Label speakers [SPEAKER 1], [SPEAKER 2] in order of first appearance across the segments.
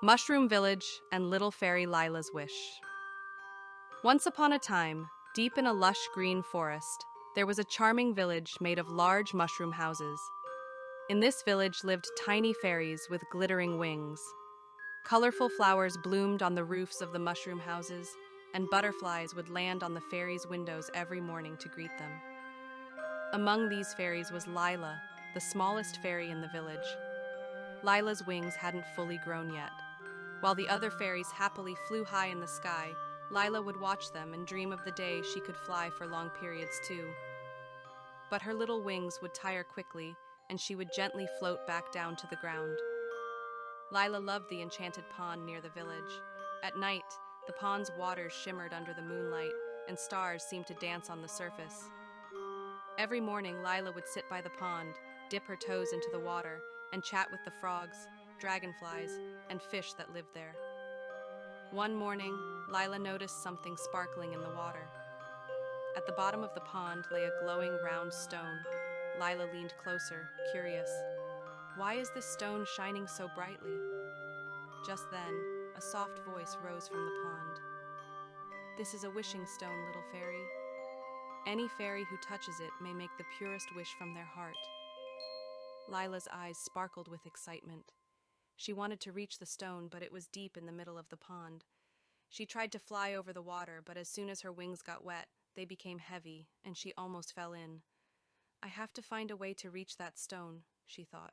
[SPEAKER 1] Mushroom Village and Little Fairy Lila's Wish. Once upon a time, deep in a lush green forest, there was a charming village made of large mushroom houses. In this village lived tiny fairies with glittering wings. Colorful flowers bloomed on the roofs of the mushroom houses, and butterflies would land on the fairies' windows every morning to greet them. Among these fairies was Lila, the smallest fairy in the village. Lila's wings hadn't fully grown yet. While the other fairies happily flew high in the sky, Lila would watch them and dream of the day she could fly for long periods too. But her little wings would tire quickly, and she would gently float back down to the ground. Lila loved the enchanted pond near the village. At night, the pond's waters shimmered under the moonlight, and stars seemed to dance on the surface. Every morning, Lila would sit by the pond, dip her toes into the water, and chat with the frogs, dragonflies, and fish that lived there. One morning, Lila noticed something sparkling in the water. At the bottom of the pond lay a glowing round stone. Lila leaned closer, curious. Why is this stone shining so brightly? Just then, a soft voice rose from the pond. This is a wishing stone, little fairy. Any fairy who touches it may make the purest wish from their heart. Lila's eyes sparkled with excitement. She wanted to reach the stone, but it was deep in the middle of the pond. She tried to fly over the water, but as soon as her wings got wet, they became heavy, and she almost fell in. I have to find a way to reach that stone, she thought.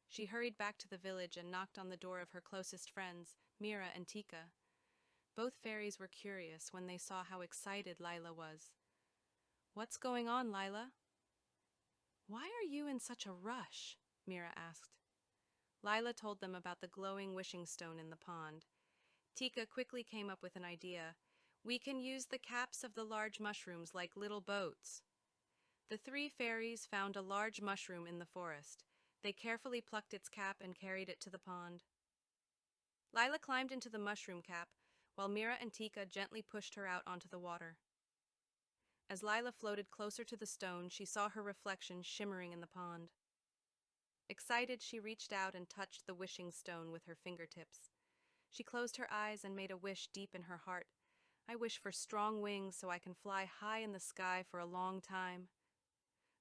[SPEAKER 1] She hurried back to the village and knocked on the door of her closest friends, Mira and Tika. Both fairies were curious when they saw how excited Lila was. What's going on, Lila? Why are you in such a rush? Mira asked. Lila told them about the glowing wishing stone in the pond. Tika quickly came up with an idea. We can use the caps of the large mushrooms like little boats. The three fairies found a large mushroom in the forest. They carefully plucked its cap and carried it to the pond. Lila climbed into the mushroom cap, while Mira and Tika gently pushed her out onto the water. As Lila floated closer to the stone, she saw her reflection shimmering in the pond. Excited, she reached out and touched the wishing stone with her fingertips. She closed her eyes and made a wish deep in her heart. I wish for strong wings so I can fly high in the sky for a long time.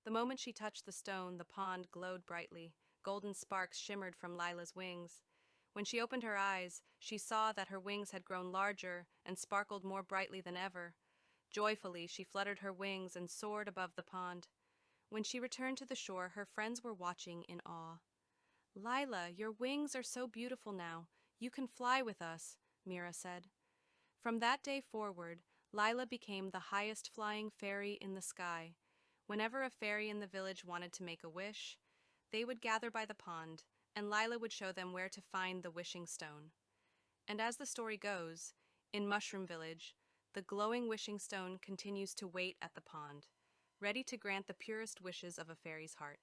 [SPEAKER 1] The moment she touched the stone, the pond glowed brightly. Golden sparks shimmered from Lila's wings. When she opened her eyes, she saw that her wings had grown larger and sparkled more brightly than ever. Joyfully, she fluttered her wings and soared above the pond. When she returned to the shore, her friends were watching in awe. Lila, your wings are so beautiful now. You can fly with us, Mira said. From that day forward, Lila became the highest flying fairy in the sky. Whenever a fairy in the village wanted to make a wish, they would gather by the pond, and Lila would show them where to find the wishing stone. And as the story goes, in Mushroom Village, the glowing wishing stone continues to wait at the pond, ready to grant the purest wishes of a fairy's heart.